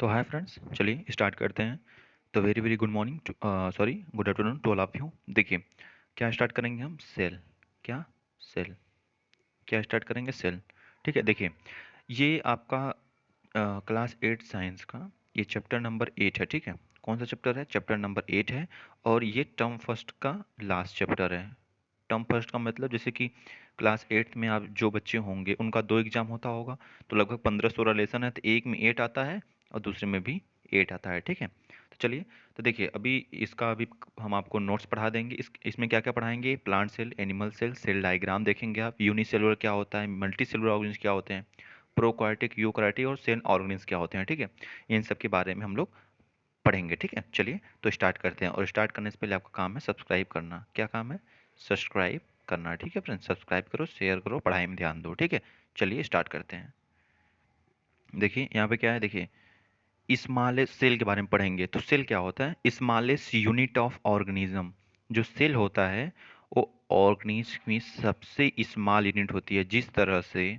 तो hi friends, चलिए start करते हैं। तो very very good morning, sorry good afternoon to all of you. देखिए, क्या स्टार्ट करेंगे हम? सेल। क्या? सेल। क्या स्टार्ट करेंगे? सेल। ठीक है। देखिए, ये आपका क्लास 8 साइंस का ये चैप्टर नंबर 8 है। ठीक है। कौन सा चैप्टर है? चैप्टर नंबर 8 है। और ये टर्म फर्स्ट का लास्ट चैप्टर है। टर्म फर्स्ट का मतलब जैसे कि क्लास 8 में आप जो बच्चे होंगे उनका 2 एग्जाम होता होगा, तो लगभग 15-16 लेसन है, तो एक में 8 आता है और दूसरे में भी 8 आता है। ठीक है। तो चलिए, तो देखिए अभी इसका अभी हम आपको नोट्स पढ़ा देंगे। इसमें क्या क्या पढ़ाएंगे? Plant cell, animal cell, cell diagram देखेंगे आप, यूनिसेलुलर क्या होता है, मल्टी सेलुलर ऑर्गेनिज्म क्या होते हैं, प्रोकार्योटिक, यूकार्योटिक और सेल ऑर्गेनिज्म क्या होते हैं। ठीक है। इन सब के बारे में हम लोग पढ़ेंगे। ठीक है। चलिए, तो स्टार्ट करते हैं। और स्टार्ट करने से पहले आपका काम है सब्सक्राइब करना। क्या काम है? सब्सक्राइब करना। ठीक है फ्रेंड्स, सब्सक्राइब करो, शेयर करो, पढ़ाई में ध्यान दो। ठीक है। चलिए स्टार्ट करते हैं। देखिए यहाँ पे क्या है, देखिए स्मॉलेस्ट सेल के बारे में पढ़ेंगे। तो सेल क्या होता है? Smallest unit of organism. जो सेल होता है वो ऑर्गेनिज्म में सबसे स्मॉल यूनिट होती है। जिस तरह से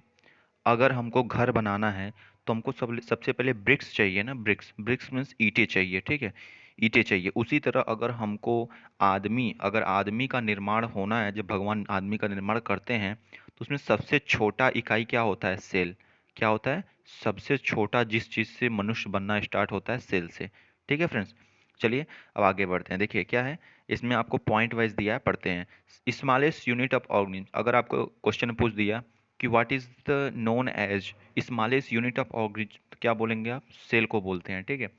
अगर हमको घर बनाना है तो हमको सबसे पहले ब्रिक्स चाहिए ना। ब्रिक्स, ब्रिक्स मीन्स ईंटें चाहिए। ठीक है। ईंटें चाहिए। उसी तरह अगर हमको अगर आदमी का निर्माण होना है, जब भगवान आदमी का निर्माण करते हैं तो उसमें सबसे छोटा इकाई क्या होता है? सेल। क्या होता है? सबसे छोटा जिस चीज़ से मनुष्य बनना स्टार्ट होता है, सेल से। ठीक है फ्रेंड्स। चलिए अब आगे बढ़ते हैं। देखिए क्या है, इसमें आपको पॉइंट वाइज दिया है, पढ़ते हैं। स्मॉलेस्ट यूनिट ऑफ ऑर्गेनिज्म, अगर आपको क्वेश्चन पूछ दिया कि what is the known as smallest unit of organism, तो क्या बोलेंगे आप? सेल को बोलते हैं। ठीक है।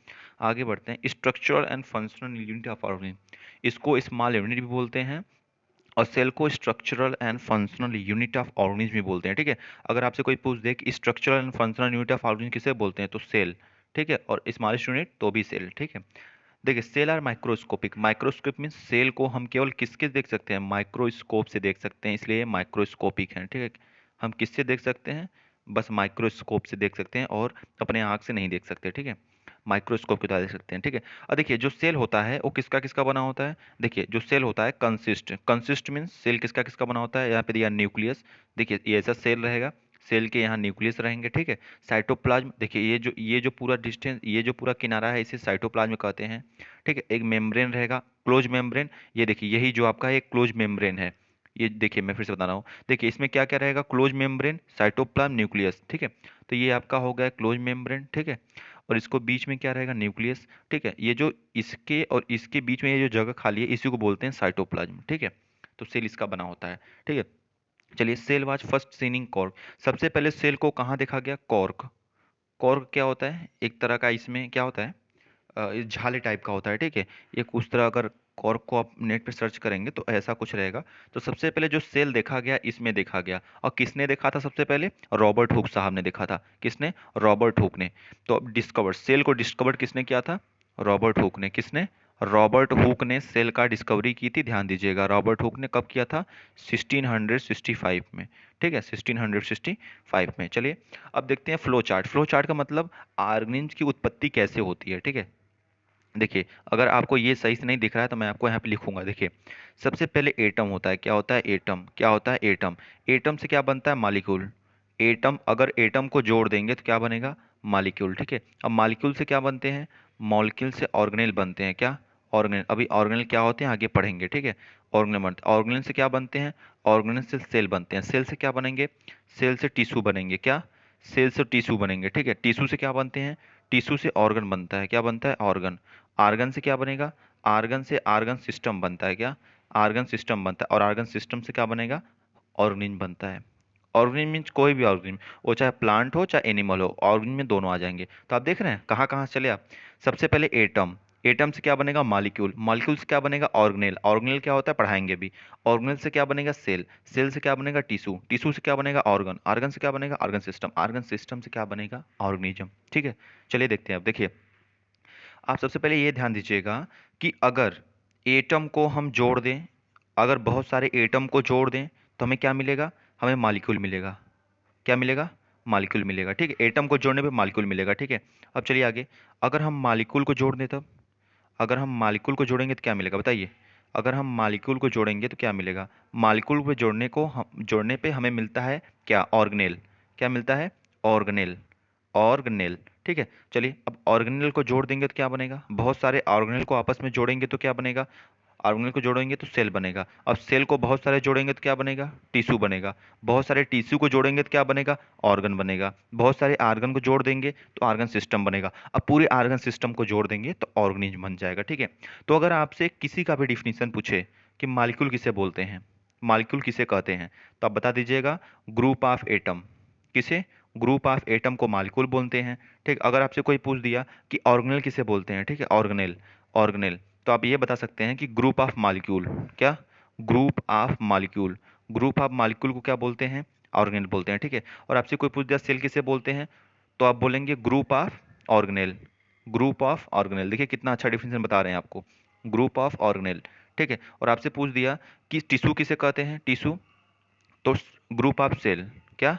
आगे बढ़ते हैं। Structural and functional unit of organism, इसको स्मॉल यूनिट भी बोलते हैं और सेल को structural and functional unit of organism भी बोलते हैं। ठीक है। अगर आपसे कोई पूछ दे कि structural and functional unit of organism किसे बोलते हैं, तो सेल। ठीक है। और स्मॉलेस्ट यूनिट तो भी सेल। ठीक है। देखिए cell are microscopic. Microscope mean cell को हम केवल किसके देख सकते हैं? माइक्रोस्कोप से देख सकते हैं, इसलिए माइक्रोस्कोपिक है। ठीक है। हम किससे देख सकते हैं? बस माइक्रोस्कोप से देख सकते हैं और अपने आँख से नहीं देख सकते। ठीक है। माइक्रोस्कोप के द्वारा देख सकते हैं। ठीक है। और देखिए जो सेल होता है वो किसका किसका बना होता है? देखिए जो सेल होता है कंसिस्ट, कंसिस्ट मीन्स सेल किसका किसका बना होता है? यहाँ पे दिया न्यूक्लियस। देखिए ये ऐसा सेल रहेगा, सेल के यहाँ न्यूक्लियस रहेंगे। ठीक है। साइटोप्लाज्म, देखिए ये जो पूरा डिस्टेंस, ये जो पूरा किनारा है, इसे साइटोप्लाज्म कहते हैं। ठीक है। एक मेम्ब्रेन रहेगा, क्लोज मेम्ब्रेन। ये देखिए यही जो आपका एक क्लोज मेम्ब्रेन है। ये देखिए मैं फिर से बता रहा हूँ। देखिए इसमें क्या क्या रहेगा? Close membrane, cytoplasm, nucleus. ठीक है। तो ये आपका हो गया क्लोज मेम्ब्रेन। ठीक है। और इसको बीच में क्या रहेगा? न्यूक्लियस। ठीक है। ये जो इसके और इसके बीच में ये जो जगह खाली है, इसी को बोलते हैं साइटोप्लाज्म। ठीक है। तो सेल इसका बना होता है। ठीक है। चलिए, cell was first seen in cork. सबसे पहले सेल को कहाँ देखा गया? कॉर्क। कॉर्क क्या होता है? एक तरह का, इसमें क्या होता है, ये झाले टाइप का होता है। ठीक है। एक उस तरह, अगर कॉर्क को आप नेट पे सर्च करेंगे तो ऐसा कुछ रहेगा। तो सबसे पहले जो सेल देखा गया, इसमें देखा गया। और किसने देखा था सबसे पहले? रॉबर्ट हुक साहब ने देखा था। किसने? रॉबर्ट हुक ने। तो अब डिस्कवर, सेल को डिस्कवर किसने किया था? रॉबर्ट हुक ने। किसने? रॉबर्ट हुक ने सेल का डिस्कवरी की थी। ध्यान दीजिएगा, रॉबर्ट हुक ने कब किया था? 1665 में। ठीक है। 1665 में। चलिए अब देखते हैं फ्लो चार्ट। फ्लो चार्ट का मतलब ऑर्गेनिज्म की उत्पत्ति कैसे होती है। ठीक है। देखिए अगर आपको ये सही से नहीं दिख रहा है तो मैं आपको यहाँ पे लिखूंगा। देखिए सबसे पहले एटम होता है। क्या होता है? एटम। क्या होता है? एटम। एटम से क्या बनता है? मॉलिक्यूल। एटम, अगर एटम को जोड़ देंगे तो क्या बनेगा? मॉलिक्यूल। ठीक है। अब मॉलिक्यूल से क्या बनते हैं? मॉलिक्यूल से ऑर्गेनेल बनते हैं। क्या? ऑर्गेनेल। अभी ऑर्गेनेल क्या होते हैं आगे पढ़ेंगे। ठीक है। ऑर्गेनेल बनते हैं। ऑर्गेनेल से क्या बनते हैं? ऑर्गेनेल से सेल बनते हैं। सेल से क्या बनेंगे? सेल से टिश्यू बनेंगे। क्या? सेल से टिश्यू बनेंगे। ठीक है। टिश्यू से क्या बनते हैं? टिश्यू से ऑर्गन बनता है। क्या बनता है? ऑर्गन। आर्गन से क्या बनेगा? आर्गन से आर्गन सिस्टम बनता है। क्या? आर्गन सिस्टम बनता है। और आर्गन सिस्टम से क्या बनेगा? ऑर्गेनिज्म बनता है। ऑर्गेनिज्म मीन्स कोई भी ऑर्गेनिज्म, वो चाहे प्लांट हो चाहे एनिमल हो, ऑर्गेनिज्म में दोनों आ जाएंगे। तो आप देख रहे हैं कहाँ कहाँ से चले आप। सबसे पहले एटम। एटम से क्या बनेगा? मॉलिक्यूल। मॉलिक्यूल से क्या बनेगा? ऑर्गेनेल। ऑर्गेनेल क्या होता है? पढ़ाएंगे भी। ऑर्गेनेल से क्या बनेगा? सेल। सेल से क्या बनेगा? टिश्यू। टिश्यू से क्या बनेगा? ऑर्गन। ऑर्गन से क्या बनेगा? Organ system. ऑर्गन सिस्टम से क्या बनेगा? ऑर्गेनिज्म। ठीक है। चलिए देखते हैं अब। देखिए आप सबसे पहले ये ध्यान दीजिएगा कि अगर एटम को हम जोड़ दें, अगर बहुत सारे एटम को जोड़ दें तो हमें क्या मिलेगा? हमें मॉलिक्यूल मिलेगा। क्या मिलेगा? मॉलिक्यूल मिलेगा। ठीक है। एटम को जोड़ने पे मॉलिक्यूल मिलेगा। ठीक है। अब चलिए आगे। अगर हम मॉलिक्यूल को जोड़ दें तब, अगर हम मॉलिक्यूल को जोड़ेंगे तो क्या मिलेगा बताइए? अगर हम मॉलिक्यूल को जोड़ेंगे तो क्या मिलेगा? मॉलिक्यूल को जोड़ने पे हमें मिलता है क्या? ऑर्गेनेल। क्या मिलता है? ऑर्गेनेल। ऑर्गेनेल, ठीक है। चलिए अब ऑर्गेनेल को जोड़ देंगे तो क्या बनेगा, बहुत सारे ऑर्गेनेल को आपस में जोड़ेंगे तो क्या बनेगा, ऑर्गेनेल को जोड़ेंगे तो सेल बनेगा। अब सेल को बहुत सारे जोड़ेंगे तो क्या बनेगा, टिश्यू बनेगा। बहुत सारे टिश्यू को जोड़ेंगे तो क्या बनेगा, ऑर्गन बनेगा। बहुत सारे ऑर्गन को जोड़ देंगे तो ऑर्गन सिस्टम बनेगा। अब पूरे ऑर्गन सिस्टम को जोड़ देंगे तो ऑर्गेनिज्म बन जाएगा, ठीक है। तो अगर आपसे किसी का भी डिफिनीशन पूछे कि मालिक्यूल किसे बोलते हैं, मालिक्यूल किसे कहते हैं, तो आप बता दीजिएगा ग्रुप ऑफ एटम। किसे, ग्रुप ऑफ एटम को मालिक्यूल बोलते हैं, ठीक। अगर आपसे कोई पूछ दिया कि ऑर्गेनेल किसे बोलते हैं, ठीक है, ऑर्गेनेल, ऑर्गेनेल, तो आप ये बता सकते हैं कि ग्रुप ऑफ मॉलिक्यूल, क्या, group of molecule, group of molecule को क्या बोलते हैं, ऑर्गेनेल बोलते हैं, ठीक है। और आपसे कोई पूछ दिया सेल किसे बोलते हैं, तो आप बोलेंगे group of organelle, group of organelle. देखिए कितना अच्छा डिफिनेशन बता रहे हैं आपको, ग्रुप ऑफ ऑर्गेनेल, ठीक है। और आपसे पूछ दिया कि टिश्यू किसे कहते हैं, टिश्यू, तो ग्रुप ऑफ सेल, क्या,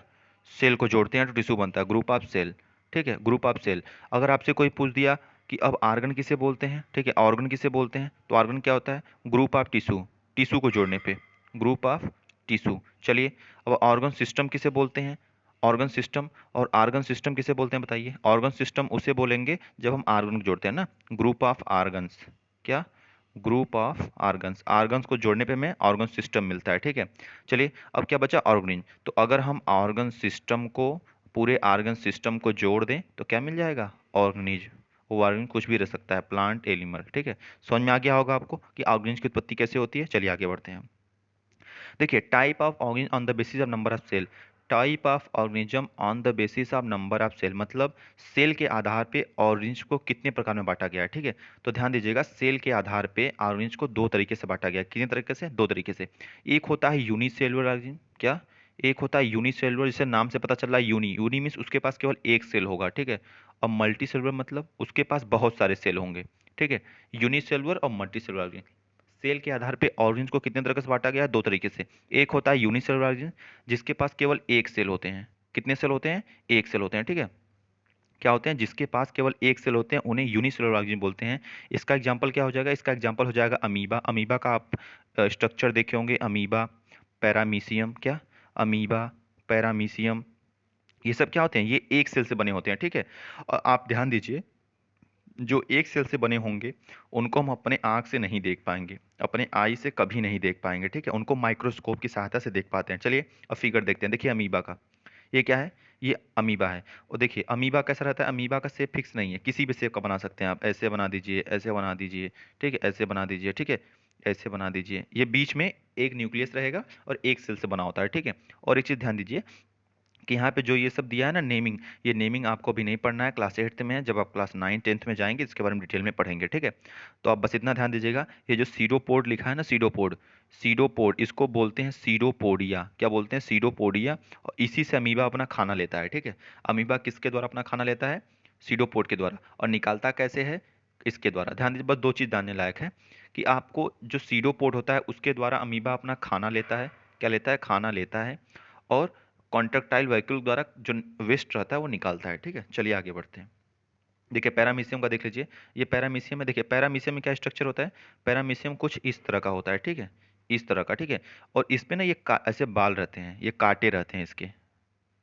सेल को जोड़ते हैं तो टिश्यू बनता है, ग्रुप ऑफ सेल, ठीक है, ग्रुप ऑफ सेल। अगर आपसे कोई पूछ दिया कि अब आर्गन किसे बोलते हैं, ठीक है, ऑर्गन किसे बोलते हैं, तो आर्गन क्या होता है, ग्रुप ऑफ टिश्यू, टिश्यू को जोड़ने पे ग्रुप ऑफ टिश्यू। चलिए अब ऑर्गन सिस्टम किसे बोलते हैं, ऑर्गन सिस्टम, और आर्गन सिस्टम किसे बोलते हैं बताइए, ऑर्गन सिस्टम उसे बोलेंगे जब हम आर्गन को जोड़ते हैं ना, ग्रुप ऑफ आर्गन्स, क्या, ग्रुप ऑफ आर्गन्स, आर्गन्स को जोड़ने पे हमें ऑर्गन सिस्टम मिलता है, ठीक है। चलिए अब क्या बचा, ऑर्गेनिज। तो अगर हम ऑर्गन सिस्टम को, पूरे ऑर्गन सिस्टम को जोड़ दें तो क्या मिल जाएगा, ऑर्गेनिज। वो ऑर्गन कुछ भी रह सकता है, प्लांट, एनिमल, ठीक है। समझ में आ गया होगा आपको कि ऑर्गेनिज की उत्पत्ति कैसे होती है। चलिए आगे बढ़ते हैं। देखिए type of organism on the basis of number of cell, type of organism on the basis of number of cell, मतलब सेल के आधार पे ऑर्गेनिज्म को कितने प्रकार में बांटा गया है, ठीक है। तो ध्यान दीजिएगा सेल के आधार पे ऑर्गेनिज्म को दो तरीके से बांटा गया है। कितने तरीके से, दो तरीके से। एक होता है यूनिसेलुलर ऑर्गेनिज्म, क्या, एक होता है यूनिसेलुलर, जिसे नाम से पता चल रहा है यूनी, यूनी मीन्स उसके पास केवल एक सेल होगा, ठीक है। और मल्टी सेलुलर मतलब उसके पास बहुत सारे सेल होंगे, ठीक है। यूनिसेलुलर और मल्टी सेलुलर, सेल के आधार पे ऑर्गेनिज्म को कितने तरह से बांटा गया है, दो तरीके से। एक होता है यूनिसेलुलर ऑर्गेनिज्म, जिसके पास केवल एक सेल होते हैं। कितने सेल होते हैं, एक सेल होते हैं, ठीक है। क्या होते हैं, जिसके पास केवल एक सेल होते हैं उन्हें यूनिसेलुलर ऑर्गेनिज्म बोलते हैं। इसका एग्जांपल क्या हो जाएगा, इसका एग्जांपल हो जाएगा अमीबा। अमीबा का आप स्ट्रक्चर देखे होंगे, अमीबा, पैरामीशियम, क्या, अमीबा, पैरामीशियम, ये सब क्या होते हैं, ये एक सेल से बने होते हैं, ठीक है। और आप ध्यान दीजिए जो एक सेल से बने होंगे उनको हम अपने आँख से नहीं देख पाएंगे, अपने आई से कभी नहीं देख पाएंगे, ठीक है। उनको माइक्रोस्कोप की सहायता से देख पाते हैं। चलिए अब फिगर देखते हैं। देखिए अमीबा का, ये क्या है, ये अमीबा है। और देखिए अमीबा कैसा रहता है, अमीबा का शेप फिक्स नहीं है, किसी भी शेप का बना सकते हैं आप, ऐसे बना दीजिए, ऐसे बना दीजिए, ठीक है, ऐसे बना दीजिए, ठीक है, ऐसे बना दीजिए। ये बीच में एक न्यूक्लियस रहेगा और एक सेल से बना होता है, ठीक है। और एक चीज़ ध्यान दीजिए कि यहाँ पे जो ये सब दिया है ना नेमिंग, ये नेमिंग आपको अभी नहीं पढ़ना है, क्लास 8th में है। जब आप क्लास 9 10th में जाएंगे इसके बारे में डिटेल में पढ़ेंगे, ठीक है। तो आप बस इतना ध्यान दीजिएगा, ये जो सीडोपोड लिखा है ना, सीडोपोड, सीडोपोड इसको बोलते हैं सीडोपोडिया। क्या बोलते हैं, सीडोपोडिया। और इसी से अमीबा अपना खाना लेता है, ठीक है। अमीबा किसके द्वारा अपना खाना लेता है, सीडोपोड के द्वारा। और निकालता कैसे है, इसके द्वारा। ध्यान दीजिए बस दो चीज़ जानने लायक है कि आपको जो सीडोपोड होता है उसके द्वारा अमीबा अपना खाना लेता है, क्या लेता है, खाना लेता है। और कॉन्ट्रेक्टाइल व्हीकल द्वारा जो वेस्ट रहता है वो निकालता है, ठीक है। चलिए आगे बढ़ते हैं। देखिए पैरामीशियम का देख लीजिए, ये पैरामीशियम है। देखिए पैरामीशियम में क्या स्ट्रक्चर होता है, पैरामीशियम कुछ इस तरह का होता है, ठीक है, इस तरह का, ठीक है। और इस पे ना ये ऐसे बाल रहते हैं, ये कांटे रहते हैं इसके,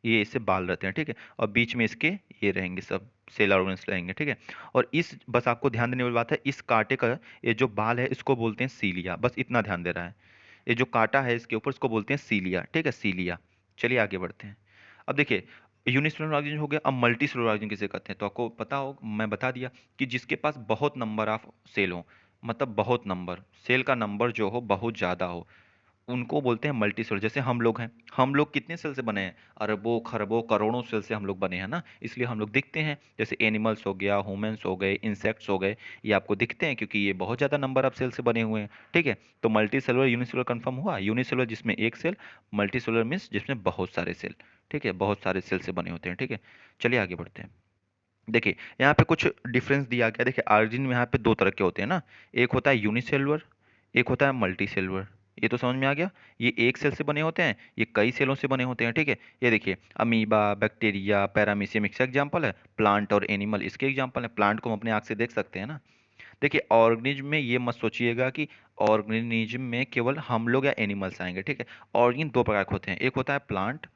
ये इससे बाल रहते हैं, ठीक है। और बीच में इसके ये रहेंगे सब सेल ऑर्गेन्स रहेंगे, ठीक है। और इस, बस आपको ध्यान देने वाली बात है, इस कांटे का ये जो बाल है इसको बोलते हैं सीलिया, बस इतना ध्यान दे रहा है। ये जो कांटा है इसके ऊपर इसको बोलते हैं सीलिया, ठीक है, सीलिया। चलिए आगे बढ़ते हैं। अब देखिए यूनिसेलुलर ऑर्गेनिज्म हो गया, अब मल्टी सेलुलर ऑर्गेनिज्म किसे कहते हैं, तो आपको पता हो, मैं बता दिया कि जिसके पास बहुत नंबर ऑफ सेल हो, मतलब बहुत नंबर सेल का नंबर जो हो बहुत ज़्यादा हो, उनको बोलते हैं मल्टी सेल। जैसे हम लोग हैं, हम लोग कितने सेल से बने हैं, अरबों खरबों करोड़ों सेल से हम लोग बने हैं ना, इसलिए हम लोग दिखते हैं। जैसे एनिमल्स हो गया, ह्यूमंस हो गए, इंसेक्ट्स हो गए, ये आपको दिखते हैं क्योंकि ये बहुत ज़्यादा नंबर ऑफ सेल से बने हुए हैं, ठीक है। तो मल्टी सेलुलर यूनिसेलुलर कंफर्म हुआ, यूनिसेलुलर जिसमें एक सेल, मल्टी सेलुलर मीन्स जिसमें बहुत सारे सेल, ठीक है, बहुत सारे सेल से बने होते हैं, ठीक है। चलिए आगे बढ़ते हैं। देखिए यहाँ पे कुछ डिफरेंस दिया गया। देखिए ऑरिजिन में यहाँ पे दो तरह के होते हैं ना, एक होता है यूनिसेलुलर, एक होता है मल्टी सेलुलर। ये तो समझ में आ गया, ये एक सेल से बने होते हैं, ये कई सेलों से बने होते हैं, ठीक है। ये देखिए अमीबा, बैक्टीरिया, पैरामीशियम इसका एग्जाम्पल है, प्लांट और एनिमल इसके एग्जाम्पल है। प्लांट को हम अपने आँख से देख सकते हैं ना। देखिए ऑर्गेनिज्म में ये मत सोचिएगा कि ऑर्गेनिज्म में केवल हम लोग या एनिमल्स आएंगे, ठीक है। ऑर्गेनिज्म दो प्रकार के होते हैं, एक होता है प्लांट,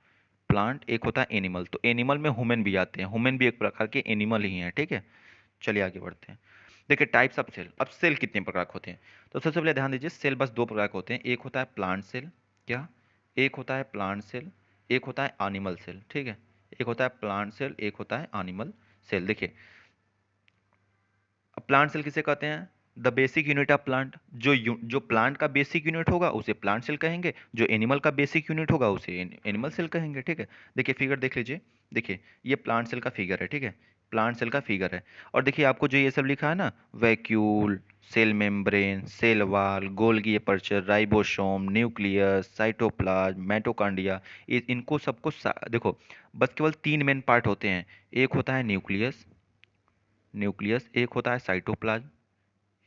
प्लांट, एक होता है एनिमल। तो एनिमल में ह्यूमन भी आते हैं, ह्यूमन भी एक प्रकार के एनिमल ही हैं, ठीक है। चलिए आगे बढ़ते हैं। देखिए टाइप्स ऑफ सेल, अब सेल कितने प्रकार के होते हैं। तो सबसे पहले ध्यान दीजिए, सेल बस दो प्रकार के होते हैं, एक होता है प्लांट सेल, क्या, एक होता है प्लांट सेल, एक होता है एनिमल सेल, ठीक है। एक होता है प्लांट सेल, एक होता है एनिमल सेल। देखिए अब प्लांट सेल किसे कहते हैं, the basic unit of plant, जो प्लांट का बेसिक यूनिट होगा उसे प्लांट सेल कहेंगे, जो एनिमल का बेसिक यूनिट होगा उसे एनिमल सेल कहेंगे, ठीक है। देखिए फिगर देख लीजिए, देखिए ये प्लांट सेल का फिगर है, ठीक है, प्लांट सेल का फिगर है। और देखिए आपको जो ये सब लिखा है ना, vacuole, cell membrane, cell wall, Golgi aperture, ribosome, nucleus, cytoplasm, mitochondria, इनको सबको देखो बस केवल तीन मेन पार्ट होते हैं। एक होता है न्यूक्लियस, न्यूक्लियस, एक होता है साइटोप्लाज्म,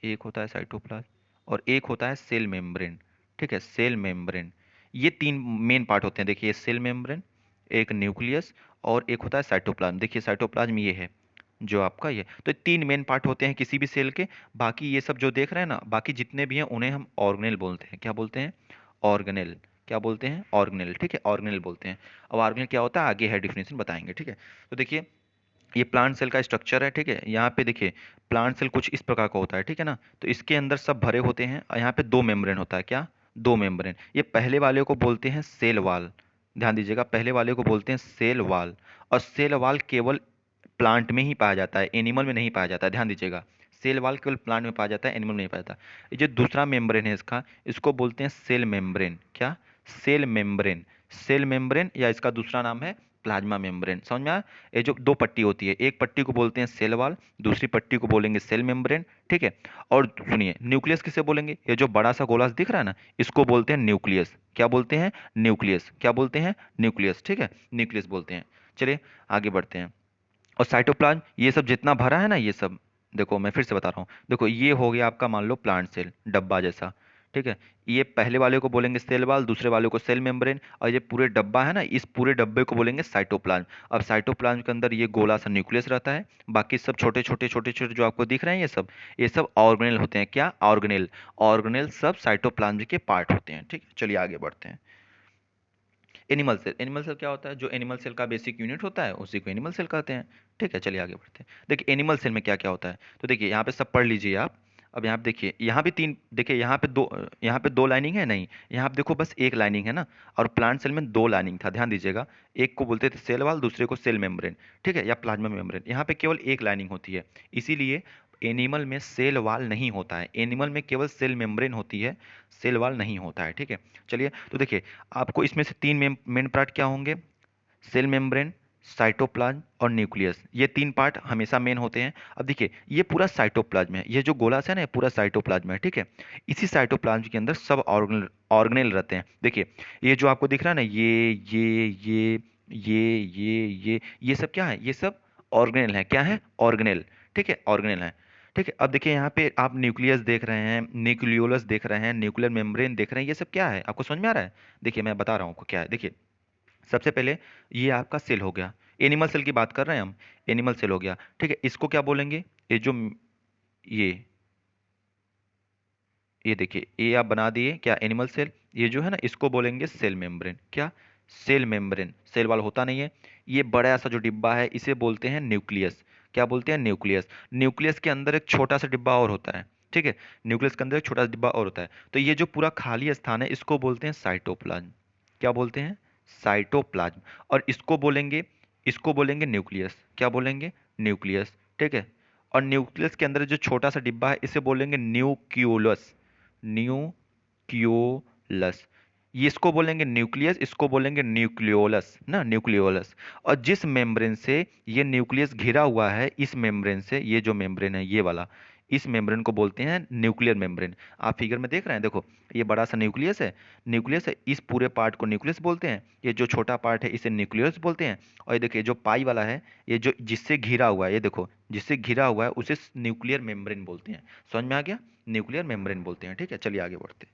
एक होता है साइटोप्लाज्म, और एक होता है सेल मेम्ब्रेन, ठीक है, सेल मेम्ब्रेन। ये तीन मेन पार्ट होते हैं। देखिए सेल मेम्ब्रेन, एक न्यूक्लियस, और एक होता है साइटोप्लाज्म। देखिए साइटोप्लाज्म ये है जो आपका, ये तो तीन मेन पार्ट होते हैं किसी भी सेल के। बाकी ये सब जो देख रहे हैं ना, बाकी जितने भी हैं उन्हें हम ऑर्गेनेल बोलते हैं। क्या बोलते हैं, ऑर्गेनेल। क्या बोलते हैं, ऑर्गेनेल, ठीक है, ऑर्गेनेल बोलते हैं। अब ऑर्गेनेल क्या होता है आगे है डिफिनेशन बताएंगे, ठीक है। तो देखिए ये प्लांट सेल का स्ट्रक्चर है, ठीक है। यहाँ पे देखिए प्लांट सेल कुछ इस प्रकार का होता है, ठीक है ना। तो इसके अंदर सब भरे होते हैं, और यहाँ पे दो मेम्ब्रेन होता है, क्या, दो मेम्ब्रेन। ये पहले वाले को बोलते हैं सेल वाल, ध्यान दीजिएगा, पहले वाले को बोलते हैं सेल वाल। और सेल वाल केवल प्लांट में ही पाया जाता है, एनिमल में नहीं पाया जाता है, ध्यान दीजिएगा। सेल वाल केवल प्लांट में पाया जाता है, एनिमल में नहीं पाया जाता। ये जो दूसरा मेम्ब्रेन है इसका, इसको बोलते हैं सेल मेम्ब्रेन, क्या, सेल मेम्ब्रेन। सेल मेम्ब्रेन या इसका दूसरा नाम है प्लाज्मा मेम्ब्रेन, समझ में आया। ये जो दो पट्टी होती है, एक पट्टी को बोलते हैं सेल वाल, दूसरी पट्टी को बोलेंगे सेल मेम्ब्रेन, ठीक है। और सुनिए न्यूक्लियस किसे बोलेंगे, ये जो बड़ा सा गोला दिख रहा है ना, इसको बोलते हैं न्यूक्लियस। क्या बोलते हैं, न्यूक्लियस। क्या बोलते हैं, न्यूक्लियस, ठीक है, न्यूक्लियस बोलते हैं। चलिए आगे बढ़ते हैं। और साइटोप्लाज्म ये सब जितना भरा है ना, ये सब देखो मैं फिर से बता रहा हूँ, देखो ये हो गया आपका मान लो प्लांट सेल, डब्बा जैसा, ठीक है। ये पहले वाले को बोलेंगे सेल वाल, दूसरे वाले को सेल मेम्ब्रेन, और ये पूरे डब्बा है ना, इस पूरे डब्बे को बोलेंगे साइटोप्लाज्म। अब साइटोप्लाज्म के अंदर ये गोला सा न्यूक्लियस रहता है, बाकी सब छोटे छोटे छोटे छोटे जो आपको दिख रहे हैं ये सब ऑर्गेनेल होते हैं, क्या, ऑर्गेनेल। ऑर्गेनेल सब साइटोप्लाज्म के पार्ट होते हैं, ठीक है। चलिए आगे बढ़ते हैं। एनिमल सेल, एनिमल सेल क्या होता है, जो एनिमल सेल का बेसिक यूनिट होता है उसी को एनिमल सेल कहते हैं, ठीक है। चलिए आगे बढ़ते हैं। देखिए एनिमल सेल में क्या क्या होता है, तो देखिए यहाँ पे सब पढ़ लीजिए आप। अब यहाँ पे देखिए, यहाँ भी तीन, देखिए यहाँ पे दो लाइनिंग है नहीं, यहाँ पे देखो बस एक लाइनिंग है ना। और प्लांट सेल में दो लाइनिंग था, ध्यान दीजिएगा। एक को बोलते थे सेल वाल, दूसरे को सेल मेम्ब्रेन, ठीक है, या प्लाज्मा मेम्ब्रेन। यहाँ पे केवल एक लाइनिंग होती है, इसीलिए एनिमल में सेल वाल नहीं होता है, एनिमल में केवल सेल मेम्ब्रेन होती है, सेल वाल नहीं होता है, ठीक है। चलिए तो देखिए आपको इसमें से तीन मेन पार्ट क्या होंगे, सेल मेम्ब्रेन, साइटोप्लाज्म और न्यूक्लियस, ये तीन पार्ट हमेशा मेन होते हैं। अब देखिए ये पूरा साइटोप्लाज्म है, ये जो गोला सा है ना, ये पूरा साइटोप्लाज्म है, ठीक है। इसी साइटोप्लाज्म के अंदर सब ऑर्गेनल ऑर्गेनेल रहते हैं। देखिए ये जो आपको दिख रहा है ना, ये सब क्या है, ये सब ऑर्गेनेल है, क्या है, ऑर्गेनेल, ठीक है, ऑर्गेनेल है, ठीक है। अब देखिए यहाँ पे आप न्यूक्लियस देख रहे हैं, न्यूक्लियोलस देख रहे हैं, न्यूक्लियर मेम्ब्रेन देख रहे हैं, ये सब क्या है आपको समझ में आ रहा है। देखिए मैं बता रहा हूँ आपको क्या है। देखिए सबसे पहले ये आपका सेल हो गया, एनिमल सेल की बात कर रहे हैं हम, एनिमल सेल हो गया, ठीक है। इसको क्या बोलेंगे, ये जो ये ये देखिए ये आप बना दिए क्या, एनिमल सेल। ये जो है ना, इसको बोलेंगे सेल मेम्ब्रेन, क्या, सेल मेम्ब्रेन। सेल वाल होता नहीं है। ये बड़ा सा जो डिब्बा है इसे बोलते हैं न्यूक्लियस। क्या बोलते हैं, न्यूक्लियस। न्यूक्लियस के अंदर एक छोटा सा डिब्बा और होता है, ठीक है। न्यूक्लियस के अंदर एक छोटा सा डिब्बा और होता है। तो ये जो पूरा खाली स्थान है इसको बोलते हैं साइटोप्लाज्म। क्या बोलते हैं, साइटोप्लाज्म। और इसको बोलेंगे न्यूक्लियस। क्या बोलेंगे, न्यूक्लियस, ठीक है। और न्यूक्लियस के अंदर जो छोटा सा डिब्बा है इसे बोलेंगे न्यूक्लियोलस, न्यूक्लियोलस। ये इसको बोलेंगे न्यूक्लियस, इसको बोलेंगे न्यूक्लियोलस ना, न्यूक्लियोलस। और जिस मेम्ब्रेन से ये न्यूक्लियस घिरा हुआ है, इस मेम्ब्रेन से, ये जो मेम्ब्रेन है ये वाला, इस मेम्ब्रेन को बोलते हैं न्यूक्लियर मेम्ब्रेन। आप फिगर में देख रहे हैं, देखो ये बड़ा सा न्यूक्लियस है, इस पूरे पार्ट को न्यूक्लियस बोलते हैं। ये जो छोटा पार्ट है इसे न्यूक्लियस बोलते हैं। और ये देखिए जो पाई वाला है, ये जो जिससे घिरा हुआ है, ये देखो जिससे घिरा हुआ है उसे न्यूक्लियर मेम्ब्रेन बोलते हैं। समझ में आ गया, न्यूक्लियर मेम्ब्रेन बोलते हैं, ठीक है। चलिए आगे बढ़ते हैं।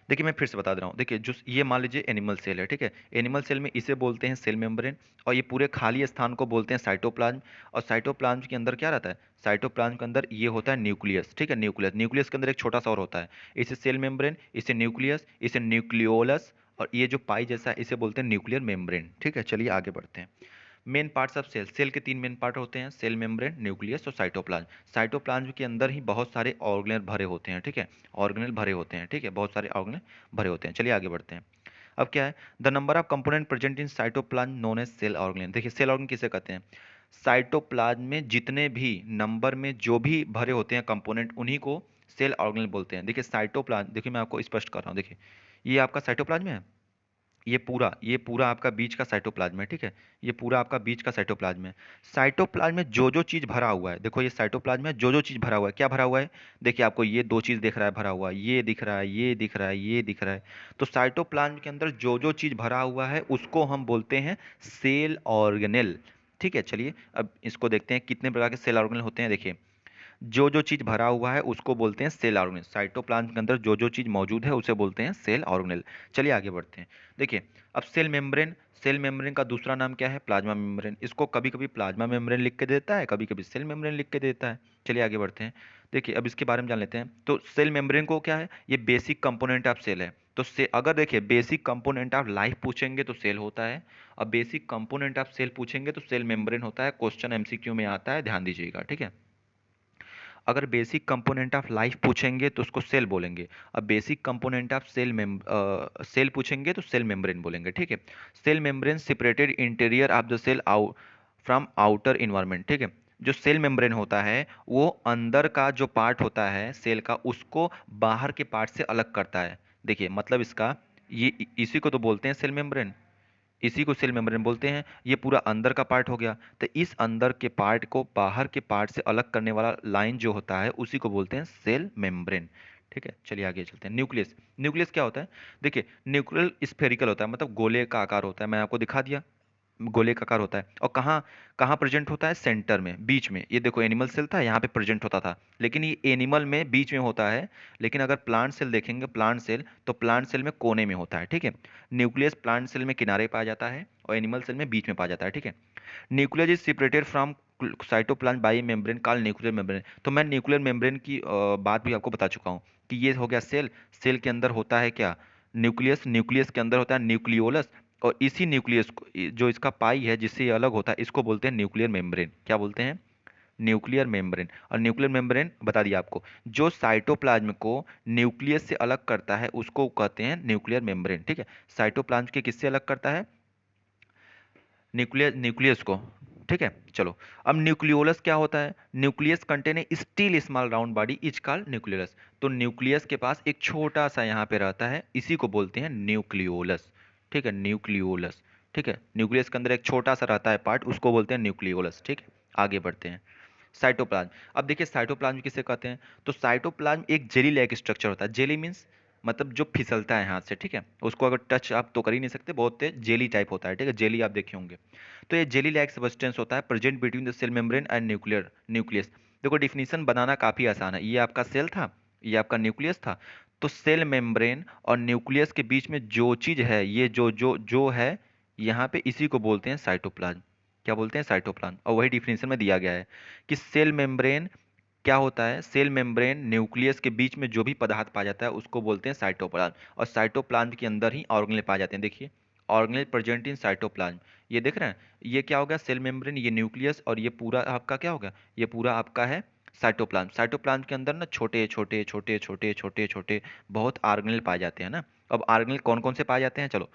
देखिए मैं फिर से बता दे रहा हूँ, देखिए जो ये मान लीजिए एनिमल सेल है, ठीक है। एनिमल सेल में इसे बोलते हैं सेल मेम्ब्रेन, और ये पूरे खाली स्थान को बोलते हैं साइटोप्लाज्म। और साइटोप्लाज्म के अंदर क्या रहता है, साइटोप्लाज्म के अंदर ये होता है न्यूक्लियस, ठीक है, न्यूक्लियस। न्यूक्लियस के अंदर एक छोटा सा और होता है, इसे सेल मेम्ब्रेन, इसे न्यूक्लियस, इसे न्यूक्लियोलस, और ये जो पाई जैसा है इसे बोलते हैं न्यूक्लियर मेम्ब्रेन। ठीक है, चलिए आगे बढ़ते हैं। Main parts of cell, cell के तीन मेन पार्ट होते हैं, सेल मेम्ब्रेन, न्यूक्लियस और साइटोप्लाज्म। साइटोप्लाज्म के अंदर ही बहुत सारे ऑर्गेनेल भरे होते हैं। ठीक है, ऑर्गेनेल भरे होते हैं। ठीक है, बहुत सारे ऑर्गेनेल भरे होते हैं। चलिए आगे बढ़ते हैं। अब क्या है, the number of component present in cytoplasm known as cell organelle. देखिए सेल ऑर्गेन किसे कहते हैं, साइटोप्लाज्म में जितने भी नंबर में जो भी भरे होते हैं कंपोनेंट उन्हीं को सेल ऑर्गेनेल बोलते हैं। देखिए साइटोप्लाज्म, देखिए मैं आपको स्पष्ट कर रहा हूँ। देखिए ये आपका साइटोप्लाज्म है, ये पूरा आपका बीच का साइटोप्लाज्म है। ठीक है, ये पूरा आपका बीच का साइटोप्लाज्म है। साइटोप्लाज्म में जो जो चीज़ भरा हुआ है, देखो ये साइटोप्लाज्म में जो जो चीज़ भरा हुआ है, क्या भरा हुआ है, देखिए आपको ये दो चीज़ दिख रहा है भरा हुआ, ये दिख रहा है, ये दिख रहा है, ये दिख रहा है। तो साइटोप्लाज्म के अंदर जो जो चीज़ भरा हुआ है उसको हम बोलते हैं सेल ऑर्गेनेल। ठीक है, चलिए अब इसको देखते हैं कितने प्रकार के सेल ऑर्गेनेल होते हैं। देखिए जो जो चीज भरा हुआ है उसको बोलते हैं सेल ऑर्गेनेल। साइटोप्लाज्म के अंदर जो जो चीज मौजूद है उसे बोलते हैं सेल ऑर्गेनेल। चलिए आगे बढ़ते हैं। देखिए अब सेल मेम्ब्रेन, सेल मेम्ब्रेन का दूसरा नाम क्या है, प्लाज्मा मेम्ब्रेन। इसको कभी कभी प्लाज्मा मेम्ब्रेन लिख के देता है, कभी कभी सेल मेम्ब्रेन लिख के देता है। चलिए आगे बढ़ते हैं। देखिए अब इसके बारे में जान लेते हैं। तो सेल मेम्ब्रेन को क्या है, ये बेसिक कंपोनेंट ऑफ सेल है। तो से अगर देखिए बेसिक कंपोनेंट ऑफ लाइफ पूछेंगे तो सेल होता है, अब बेसिक कंपोनेंट ऑफ सेल पूछेंगे तो सेल मेम्ब्रेन होता है। क्वेश्चन एमसीक्यू में आता है, ध्यान दीजिएगा। ठीक है, अगर बेसिक कंपोनेंट ऑफ लाइफ पूछेंगे तो उसको सेल बोलेंगे, अब बेसिक कंपोनेंट ऑफ सेल पूछेंगे तो सेल मेम्ब्रेन बोलेंगे। ठीक है, cell membrane separated interior of the cell from outer environment. ठीक है, जो सेल मेम्ब्रेन होता है वो अंदर का जो पार्ट होता है सेल का उसको बाहर के पार्ट से अलग करता है। देखिए मतलब इसका, ये इसी को तो बोलते हैं सेल मेम्ब्रेन, इसी को सेल मेम्ब्रेन बोलते हैं। ये पूरा अंदर का पार्ट हो गया, तो इस अंदर के पार्ट को बाहर के पार्ट से अलग करने वाला लाइन जो होता है उसी को बोलते हैं सेल मेम्ब्रेन। ठीक है, चलिए आगे चलते हैं। न्यूक्लियस, न्यूक्लियस क्या होता है, देखिए न्यूक्लियल स्फेरिकल होता है, मतलब गोले का आकार होता है। मैं आपको दिखा दिया, गोले का आकार होता है। और कहाँ कहाँ प्रेजेंट होता है, सेंटर में, बीच में। ये देखो एनिमल सेल था, यहाँ पे प्रेजेंट होता था, लेकिन ये एनिमल में बीच में होता है। लेकिन अगर प्लांट सेल देखेंगे, प्लांट सेल, तो प्लांट सेल में कोने में होता है। ठीक है, न्यूक्लियस प्लांट सेल में किनारे पाया जाता है और एनिमल सेल में बीच में पाया जाता है। ठीक है, nucleus is separated from cytoplasm bye membrane called nuclear membrane. तो मैं न्यूक्लियर मेम्ब्रेन की बात भी आपको बता चुका हूँ कि ये हो गया सेल, सेल के अंदर होता है क्या, न्यूक्लियस, न्यूक्लियस के अंदर होता है न्यूक्लियोलस, और इसी न्यूक्लियस को, जो इसका पाई है जिससे ये अलग होता है, इसको बोलते हैं न्यूक्लियर मेम्ब्रेन। क्या बोलते हैं, न्यूक्लियर मेम्ब्रेन। और न्यूक्लियर मेम्ब्रेन बता दिया आपको, जो साइटोप्लाज्म को न्यूक्लियस से अलग करता है उसको कहते हैं न्यूक्लियर मेम्ब्रेन। ठीक है, साइटोप्लाज्म के किससे अलग करता है, न्यूक्लियस, न्यूक्लियस को। ठीक है, चलो अब न्यूक्लियोलस क्या होता है, nucleus contain a steel small round body is called nucleolus. तो न्यूक्लियस के पास एक छोटा सा यहाँ पे रहता है, इसी को बोलते हैं न्यूक्लियोलस। ठीक है, न्यूक्लियोलस। ठीक है, न्यूक्लियस के अंदर एक छोटा सा रहता है पार्ट, उसको बोलते हैं न्यूक्लियोलस। ठीक है, आगे बढ़ते हैं। साइटोप्लाज्म, अब देखिए साइटोप्लाज्म किसे कहते हैं, तो साइटोप्लाज्म एक जेली लाइक स्ट्रक्चर होता है। जेली मीन्स मतलब जो फिसलता है हाथ से। ठीक है, उसको अगर टच आप तो कर ही नहीं सकते, बहुत तेज जेली टाइप होता है। ठीक है, जेली आप देखे होंगे। तो ये जेली लाइक सब्सटेंस होता है present between the cell membrane and nucleus. देखो डिफिनीशन बनाना काफी आसान है, ये आपका सेल था, ये आपका न्यूक्लियस था। तो सेल मेम्ब्रेन और न्यूक्लियस के बीच में जो चीज है, ये जो जो जो है यहाँ पे, इसी को बोलते हैं साइटोप्लाज्म। क्या बोलते हैं, साइटोप्लाज्म। और वही डिफिनीशन में दिया गया है कि सेल मेम्ब्रेन क्या होता है, सेल मेम्ब्रेन न्यूक्लियस के बीच में जो भी पदार्थ पाया जाता है उसको बोलते हैं साइटोप्लाज्म। और साइटोप्लाज्म के अंदर ही ऑर्गेनेल पाए जाते हैं। देखिए ऑर्गेनेल प्रेजेंट इन साइटोप्लाज्म, ये देख रहे हैं, ये क्या हो गया, सेल मेम्ब्रेन, ये न्यूक्लियस, और ये पूरा आपका क्या होगा, ये पूरा आपका है साइटोप्लाज्म। साइटोप्लाज्म के अंदर ना छोटे छोटे छोटे छोटे छोटे छोटे बहुत ऑर्गेनेल पाए जाते हैं ना। अब ऑर्गेनेल कौन कौन से पाए जाते हैं, चलो,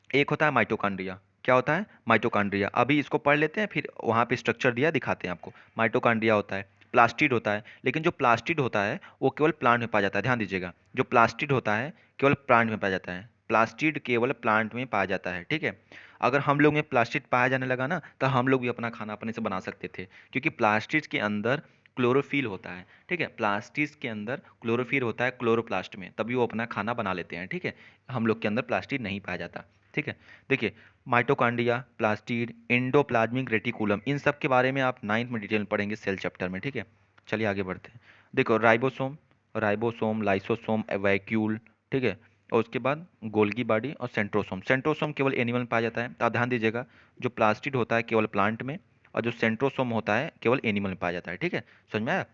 एक होता है माइटोकॉन्ड्रिया। क्या होता है, माइटोकॉन्ड्रिया। अभी इसको पढ़ लेते हैं, फिर वहाँ पे स्ट्रक्चर दिया दिखाते हैं आपको। माइटोकॉन्ड्रिया होता है, प्लास्टिड होता है, लेकिन जो प्लास्टिड होता है वो केवल प्लांट में पाया जाता है। ध्यान दीजिएगा, जो प्लास्टिड होता है केवल प्लांट में पाया जाता है, प्लास्टिड केवल प्लांट में पाया जाता है। ठीक है, अगर हम लोग में प्लास्टिड पाया जाने लगा ना तो हम लोग भी अपना खाना अपने से बना सकते थे, क्योंकि प्लास्टिड के अंदर क्लोरोफिल होता है। ठीक है, प्लास्टिड के अंदर क्लोरोफिल होता है क्लोरोप्लास्ट में, तभी वो अपना खाना बना लेते हैं। ठीक है, हम लोग के अंदर प्लास्टिड नहीं पाया जाता। ठीक है, देखिए माइटोकॉन्ड्रिया, प्लास्टिड, एंडोप्लाज्मिक रेटिकुलम, इन सब के बारे में आप 9th में डिटेल में पढ़ेंगे सेल चैप्टर में। ठीक है, चलिए आगे बढ़ते हैं। देखो राइबोसोम, राइबोसोम, लाइसोसोम, वैक्यूल। ठीक है, और उसके बाद गोल्गी बॉडी और सेंट्रोसोम। सेंट्रोसोम केवल एनिमल में पाया जाता है, तो आप ध्यान दीजिएगा, जो प्लास्टिड होता है केवल प्लांट में, और जो सेंट्रोसोम होता है केवल एनिमल में पाया जाता है। ठीक है, समझ में आया।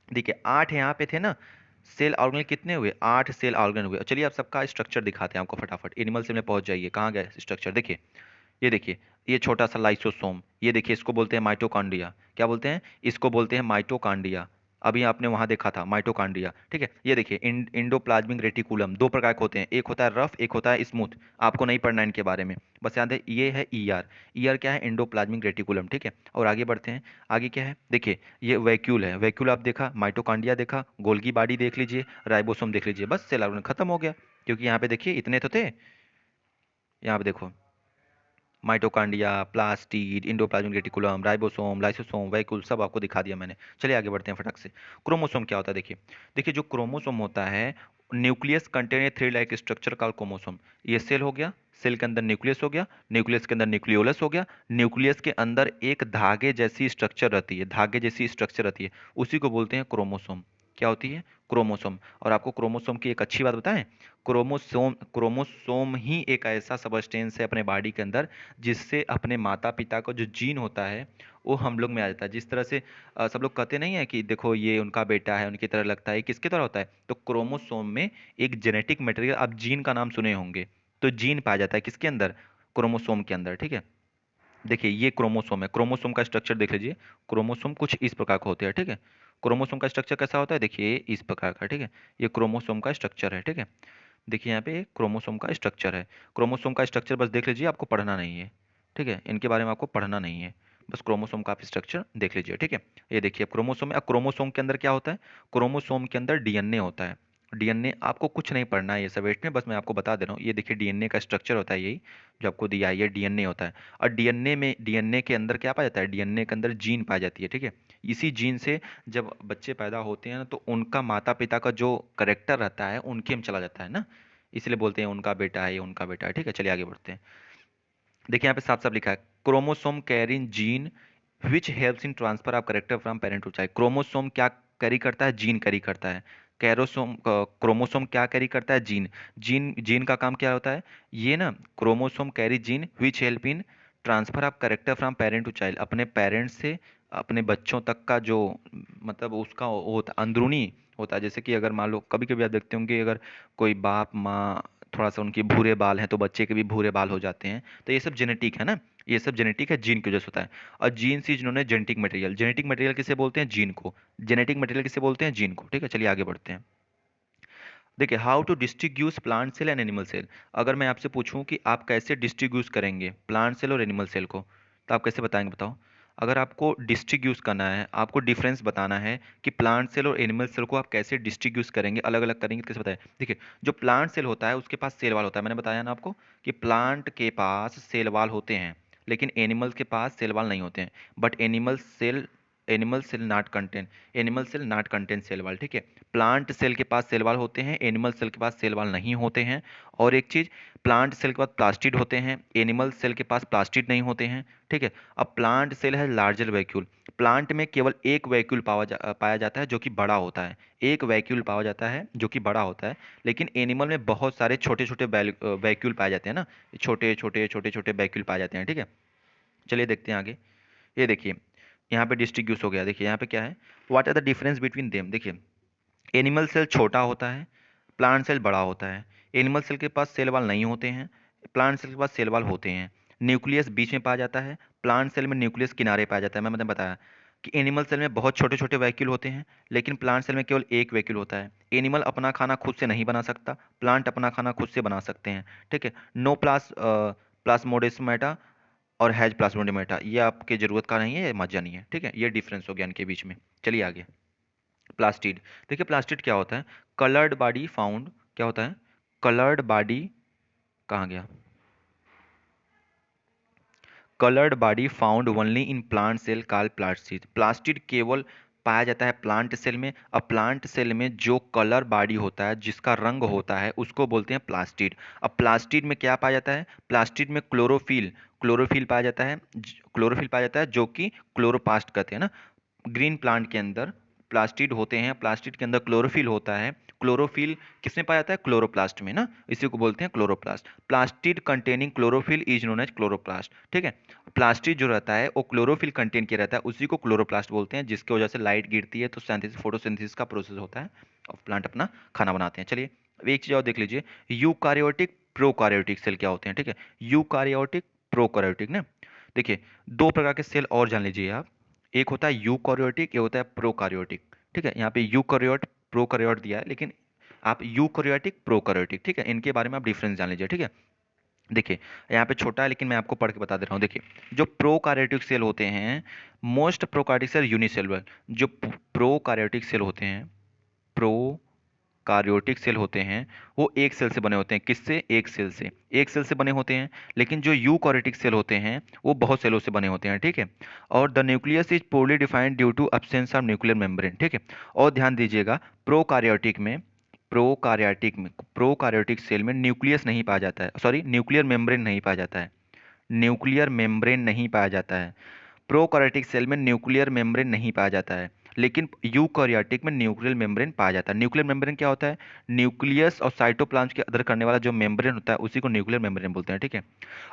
देखिए 8 यहाँ पे थे ना, सेल ऑर्गेनल कितने हुए? 8 सेल ऑर्गेनल हुए। चलिए आप सबका स्ट्रक्चर दिखाते हैं आपको फटाफट। एनिमल सेल में पहुंच जाइए, कहाँ गए स्ट्रक्चर? देखिए, ये देखिए, ये छोटा सा लाइसोसोम, ये देखिए इसको बोलते हैं माइटोकॉन्ड्रिया। क्या बोलते हैं? इसको बोलते हैं माइटोकॉन्ड्रिया। अभी आपने वहां देखा था माइटोकॉन्ड्रिया, ठीक है। ये देखिए इंडोप्लाज्मिक रेटिकुलम, दो प्रकार के होते हैं, एक होता है रफ, एक होता है स्मूथ। आपको नहीं पढ़ना है इनके बारे में, बस याद है ये है ईआर। ईआर क्या है? इंडोप्लाज्मिक रेटिकुलम, ठीक है। और आगे बढ़ते हैं, आगे क्या है? देखिए ये वैक्यूल है, वैक्यूल आप देखा, माइटोकॉन्ड्रिया देखा, गोल्गी बॉडी देख लीजिए, राइबोसोम देख लीजिए, बस सेल ऑर्गेनल खत्म हो गया। क्योंकि यहाँ पे देखिए इतने तो थे, यहाँ पे देखो mitochondria, plastid, endoplasmic reticulum, ribosome, lysosome, vacuole सब आपको दिखा दिया मैंने। चलिए आगे बढ़ते हैं फटक से। क्रोमोसोम क्या होता है? देखिए, देखिए जो क्रोमोसोम होता है, nucleus contain a three like structure called chromosome. ये सेल हो गया, सेल के अंदर न्यूक्लियस हो गया, न्यूक्लियस के अंदर न्यूक्लियोलस हो गया, न्यूक्लियस के अंदर एक धागे जैसी स्ट्रक्चर रहती है, धागे जैसी स्ट्रक्चर रहती है, उसी को बोलते हैं क्रोमोसोम। क्या होती है? क्रोमोसोम। और आपको क्रोमोसोम की एक अच्छी बात बताएं, क्रोमोसोम क्रोमोसोम ही एक ऐसा सबस्टेंस है अपने बॉडी के अंदर जिससे अपने माता पिता का जो जीन होता है वो हम लोग में आ जाता है। जिस तरह से सब लोग कहते नहीं है कि देखो ये उनका बेटा है, उनकी तरह लगता है, किसकी तरह होता है? तो क्रोमोसोम में एक जेनेटिक मटेरियल, आप जीन का नाम सुने होंगे, तो जीन पाया जाता है किसके अंदर? क्रोमोसोम के अंदर, ठीक है। देखिए ये क्रोमोसोम है, क्रोमोसोम का स्ट्रक्चर देख लीजिए। क्रोमोसोम कुछ इस प्रकार का होते हैं, ठीक है। क्रोमोसोम का स्ट्रक्चर कैसा होता है? देखिए इस प्रकार का, ठीक है। ये क्रोमोसोम का स्ट्रक्चर है, ठीक है। देखिए यहाँ पे क्रोमोसोम का स्ट्रक्चर है। क्रोमोसोम का स्ट्रक्चर बस देख लीजिए, आपको पढ़ना नहीं है, ठीक है। इनके बारे में आपको पढ़ना नहीं है, बस क्रोमोसोम का आप स्ट्रक्चर देख लीजिए, ठीक है। ये देखिए अब क्रोमोसोम है। अब क्रोमोसोम के अंदर क्या होता है? क्रोमोसोम के अंदर डीएनए होता है। डीएनए आपको कुछ नहीं पढ़ना है ये सब वेस्ट में, बस मैं आपको बता दे रहा हूँ। ये देखिए डीएनए का स्ट्रक्चर होता है, यही जो आपको दिया है, ये डीएनए होता है। और डीएनए के अंदर क्या पाया जाता है? डीएनए के अंदर जीन पाई जाती है, ठीक है। इसी जीन से जब बच्चे पैदा होते हैं ना, तो उनका माता पिता का जो करेक्टर रहता है उनके में चला जाता है ना, इसलिए बोलते हैं उनका बेटा है, ये उनका बेटा है, ठीक है। चलिए आगे बढ़ते हैं। देखिए यहाँ पे साफ साफ लिखा है, chromosome carrying gene which helps in transfer of character from parent to child. Chromosome क्या कैरी करता है? जीन कैरी करता है। कैरोसोम क्रोमोसोम क्या कैरी करता है? जीन। जीन जीन का काम क्या होता है? ये ना, chromosome carry gene which help in transfer of character from parent to child. अपने पेरेंट्स से अपने बच्चों तक का जो मतलब उसका होता अंदरूनी होता है। जैसे कि अगर मान लो कभी कभी आप देखते होंगे, अगर कोई बाप माँ थोड़ा सा उनके भूरे बाल हैं तो बच्चे के भी भूरे बाल हो जाते हैं, तो ये सब जेनेटिक है ना, ये सब जेनेटिक है, जीन की वजह से होता है। और जीन से जिन्होंने जेनेटिक मटेरियल, जेनेटिक मटेरियल किसे बोलते हैं? जीन को। जेनेटिक मटेरियल किसे बोलते हैं? जीन को, ठीक है। चलिए आगे बढ़ते हैं। देखिए how to distribute plant cell and animal cell. अगर मैं आपसे पूछूं कि आप कैसे डिस्ट्रीब्यूट करेंगे प्लांट सेल और एनिमल सेल को, तो आप कैसे बताएंगे? बताओ। अगर आपको डिस्ट्रीब्यूट करना है, आपको डिफरेंस बताना है कि प्लांट सेल और एनिमल सेल को आप कैसे डिस्ट्रीब्यूट करेंगे, अलग अलग करेंगे, तो कैसे बताएं? देखिए जो प्लांट सेल होता है उसके पास सेल वाल होता है, मैंने बताया ना आपको कि प्लांट के पास सेल वाल होते हैं, लेकिन एनिमल्स के पास सेल वाल नहीं होते हैं। But animal cell not contain, animal cell not contain cell wall, ठीक है। प्लांट सेल के पास सेल वाल होते हैं, एनिमल सेल के पास सेल वाल नहीं होते हैं। और एक चीज, प्लांट सेल के पास प्लास्टिड होते हैं, एनिमल सेल के पास प्लास्टिड नहीं होते हैं, ठीक है। अब प्लांट सेल है लार्जर वैक्यूल। प्लांट में केवल एक वैक्यूल पाया जाता है जो कि बड़ा होता है, एक वैक्यूल पाया जाता है जो कि बड़ा होता है। लेकिन एनिमल में बहुत सारे छोटे छोटे वैक्यूल पाए जाते हैं ना, छोटे छोटे छोटे छोटे वैक्यूल पाए जाते हैं, ठीक है। चलिए देखते हैं आगे। ये देखिए यहाँ पे डिस्ट्रीब्यूट हो गया। देखिए यहाँ पे क्या है, what are the difference between them. देखिए एनिमल सेल छोटा होता है, प्लांट सेल बड़ा होता है। एनिमल सेल के पास सेल वाल नहीं होते हैं, प्लांट सेल के पास सेल वाल होते हैं। न्यूक्लियस बीच में पाया जाता है, प्लांट सेल में न्यूक्लियस किनारे पाया जाता है। मैंने बताया कि एनिमल सेल में बहुत छोटे छोटे वैक्यूल होते हैं, लेकिन प्लांट सेल में केवल एक वैक्यूल होता है। एनिमल अपना खाना खुद से नहीं बना सकता, प्लांट अपना खाना खुद से बना सकते हैं, ठीक है। नो प्लास्मोडेस्माटा और हैज प्लाज्मोडेमाटा, ये आपके जरूरत का नहीं है, ये मत जानिए, ठीक है। ये डिफरेंस हो गया इनके बीच में। चलिए आगे। प्लास्टिड। देखिए प्लास्टिड क्या होता है? कलर्ड बॉडी फाउंड, क्या होता है? कलर्ड बॉडी, कहाँ गया? Coloured body found only in plant cell called plastid. Plastid केवल पाया जाता है प्लांट सेल में, और प्लांट सेल में जो कलर बॉडी होता है, जिसका रंग होता है, उसको बोलते हैं प्लास्टिड। अब प्लास्टिड में क्या पाया जाता है? प्लास्टिड में क्लोरोफिल, क्लोरोफिल पाया जाता है, क्लोरोफिल पाया जाता है जो कि क्लोरोपास्ट कहते हैं ना। ग्रीन प्लांट के अंदर प्लास्टिड होते हैं, प्लास्टिड के अंदर क्लोरोफिल होता है। क्लोरोफिल किसमें पाया जाता है? क्लोरोप्लास्ट में ना, इसी को बोलते हैं chloroplast. Plastid containing chlorophyll is known as chloroplast, ठीक है। प्लास्टिड जो रहता है वो क्लोरोफिल कंटेन किया रहता है, उसी को क्लोरोप्लास्ट बोलते हैं, जिसकी वजह से लाइट गिरती है तो सिंथेसिस फोटोसिंथेसिस का प्रोसेस होता है और प्लांट अपना खाना बनाते हैं। चलिए एक चीज और देख लीजिए, यूकारियोटिक प्रोकारियोटिक सेल क्या होते हैं, ठीक है। यूकारियोटिक प्रोकारियोटिक ना, देखिए दो प्रकार के सेल और जान लीजिए आप, एक होता है यूकारियोटिक, एक होता है प्रोकारियोटिक, ठीक है। यहाँ पे यूकारियोट प्रोकारियोट दिया है, लेकिन आप यूकारियोटिक प्रोकारियोटिक, ठीक है, इनके बारे में आप डिफरेंस जान लीजिए, ठीक है। देखिए यहाँ पे छोटा है लेकिन मैं आपको पढ़ के बता दे रहा हूँ। देखिए जो प्रोकारियोटिक सेल होते हैं, मोस्ट प्रोकारियोटिक सेल यूनिसेलुलर, जो प्रोकारियोटिक सेल होते हैं, प्रो कार्योटिक सेल होते हैं, वो एक सेल से बने होते हैं। किससे? एक सेल से, एक सेल से बने होते हैं। लेकिन जो यूकारियोटिक सेल होते हैं वो बहुत सेलों से बने होते हैं, ठीक है। और the nucleus is poorly defined due to absence of nuclear membrane, ठीक है। और ध्यान दीजिएगा, प्रोकारियोटिक सेल में न्यूक्लियस नहीं पाया जाता है, सॉरी न्यूक्लियर मेम्ब्रेन नहीं पाया जाता है, न्यूक्लियर मेम्ब्रेन नहीं पाया जाता है। प्रोकैरियोटिक सेल में न्यूक्लियर मेम्ब्रेन नहीं पाया जाता है, लेकिन यूकैरियोटिक में न्यूक्लियर मेम्ब्रेन पाया जाता है। न्यूक्लियर मेम्ब्रेन क्या होता है? न्यूक्लियस और साइटोप्लाज्म के अंदर करने वाला जो मेम्ब्रेन होता है उसी को न्यूक्लियर मेम्ब्रेन बोलते हैं, ठीक है।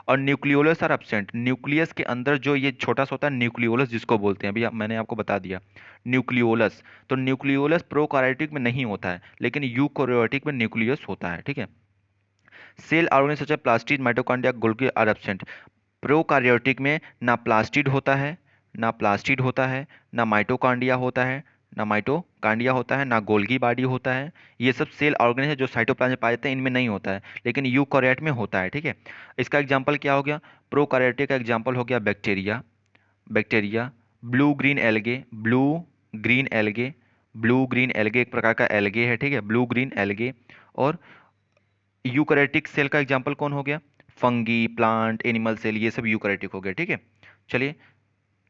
और न्यूक्लियोलस आर एब्सेंट, न्यूक्लियस के अंदर जो ये छोटा सा होता है न्यूक्लियोलस जिसको बोलते हैं, अभी मैंने आपको बता दिया न्यूक्लियोलस। तो न्यूक्लियोलस प्रोकैरियोटिक में नहीं होता है, लेकिन यूकैरियोटिक में न्यूक्लियस होता है, ठीक है। Cell organelle such as plastid, mitochondria, Golgi are absent. Prokaryotic में ना प्लास्टिड होता है, ना प्लास्टिड होता है, ना माइटोकॉन्ड्रिया होता है, ना माइटोकॉन्ड्रिया होता है, ना गोल्गी बॉडी होता है। ये सब सेल ऑर्गेनेल है जो साइटोप्लाज्म में पाए जाते हैं, इनमें नहीं होता है, लेकिन यूकैरियोट में होता है, ठीक है। इसका एग्जांपल क्या हो गया? प्रोकार्योटिक का एग्जांपल हो गया bacteria, bacteria, blue green algae, green algae blue green algae एक प्रकार का एल्गे है, ठीक है, ब्लू ग्रीन एल्गे। और यूकैरियोटिक सेल का एग्जांपल कौन हो गया? फंगी, प्लांट, एनिमल सेल, ये सब यूकैरियोटिक हो गए, ठीक है। चलिए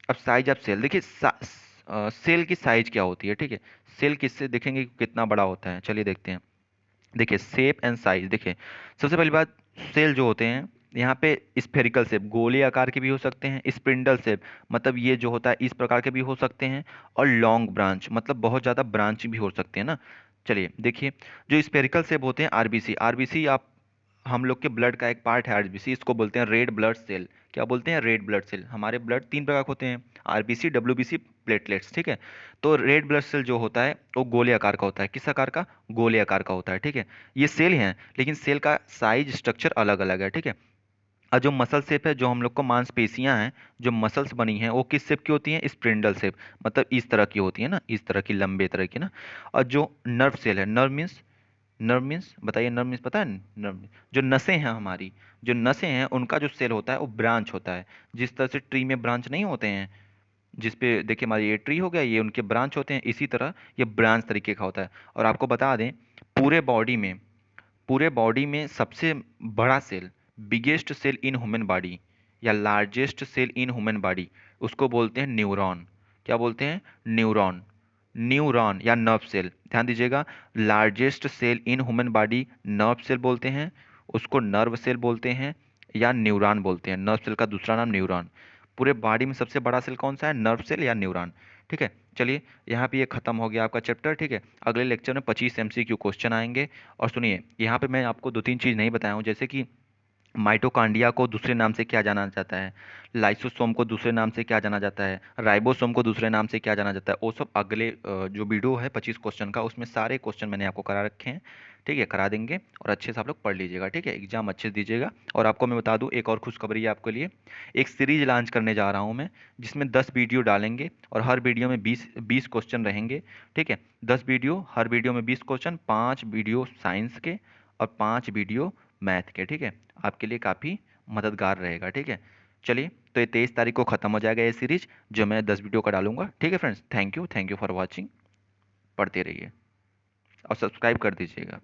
अब साइज ऑफ सेल देखिए, सेल की साइज क्या होती है, ठीक है। सेल किससे देखेंगे कितना बड़ा होता है, चलिए देखते हैं। देखिए शेप एंड साइज, देखिए सबसे पहली बात, सेल जो होते हैं यहाँ पे स्फेरिकल शेप, गोले आकार के भी हो सकते हैं, स्पिंडल शेप मतलब ये जो होता है इस प्रकार के भी हो सकते हैं, और लॉन्ग ब्रांच मतलब बहुत ज़्यादा ब्रांच भी हो सकते हैं ना। चलिए देखिए, जो स्फेरिकल शेप होते हैं, आरबीसी, आरबीसी आप हम लोग के ब्लड का एक पार्ट है आरबीसी, इसको बोलते हैं रेड ब्लड सेल। क्या बोलते हैं? Red blood cell. हमारे ब्लड तीन प्रकार के होते हैं, आरबीसी, डब्ल्यूबीसी, प्लेटलेट्स, ठीक है। तो रेड ब्लड सेल जो होता है वो गोले आकार का होता है। किस आकार का? गोले आकार का होता है, ठीक है। ये सेल हैं, लेकिन सेल का साइज स्ट्रक्चर अलग अलग है, ठीक है। और जो मसल शेप है, जो हम लोग को मांसपेशियां हैं, जो मसल्स बनी हैं, वो किस शेप की होती हैं? स्प्रिंडल शेप, मतलब इस तरह की होती है ना, इस तरह की, लंबे तरह की ना। और जो नर्व सेल है, नर्व मीन्स बताइए, नर्व मीन्स पता है? नर्व, जो नसें हैं हमारी, जो नसें हैं उनका जो सेल होता है वो ब्रांच होता है। जिस तरह से ट्री में ब्रांच नहीं होते हैं, जिस पे देखिए हमारी ये ट्री हो गया, ये उनके ब्रांच होते हैं, इसी तरह ये ब्रांच तरीके का होता है। और आपको बता दें, पूरे बॉडी में पूरे बॉडी में सबसे बड़ा cell, biggest cell in human body या largest cell in human body, उसको बोलते हैं न्यूरॉन। क्या बोलते हैं? न्यूरॉन। न्यूरॉन या नर्व सेल, ध्यान दीजिएगा, largest cell in human body nerve cell बोलते हैं, उसको नर्व सेल बोलते हैं या न्यूरॉन बोलते हैं। नर्व सेल का दूसरा नाम न्यूरॉन। पूरे बॉडी में सबसे बड़ा सेल कौन सा है? नर्व सेल या न्यूरॉन, ठीक है। चलिए यहाँ पे ये खत्म हो गया आपका चैप्टर, ठीक है। अगले लेक्चर में 25 एमसीक्यू क्वेश्चन आएंगे। और सुनिए, यहाँ पे मैं आपको दो तीन चीज़ नहीं बताया हूँ, जैसे कि माइटोकांड्रिया को दूसरे नाम से क्या जाना जाता है, लाइसोसोम को दूसरे नाम से क्या जाना जाता है, राइबोसोम को दूसरे नाम से क्या जाना जाता है, वो सब अगले जो वीडियो है 25 क्वेश्चन का, उसमें सारे क्वेश्चन मैंने आपको करा रखे हैं, ठीक है, करा देंगे। और अच्छे से आप लोग पढ़ लीजिएगा, ठीक है, एग्जाम अच्छे से दीजिएगा। और आपको मैं बता दूं एक और खुशखबरी है आपके लिए, एक सीरीज लॉन्च करने जा रहा हूं मैं, जिसमें 10 वीडियो डालेंगे और हर वीडियो में 20 क्वेश्चन रहेंगे, ठीक है। 10 वीडियो, हर वीडियो में 20 क्वेश्चन, 5 वीडियो साइंस के और 5 वीडियो मैथ के, ठीक है। आपके लिए काफ़ी मददगार रहेगा, ठीक है। चलिए, तो ये 23 तारीख को ख़त्म हो जाएगा ये सीरीज, जो मैं 10 वीडियो का डालूंगा, ठीक है friends. Thank you for watching. पढ़ते रहिए और सब्सक्राइब कर दीजिएगा।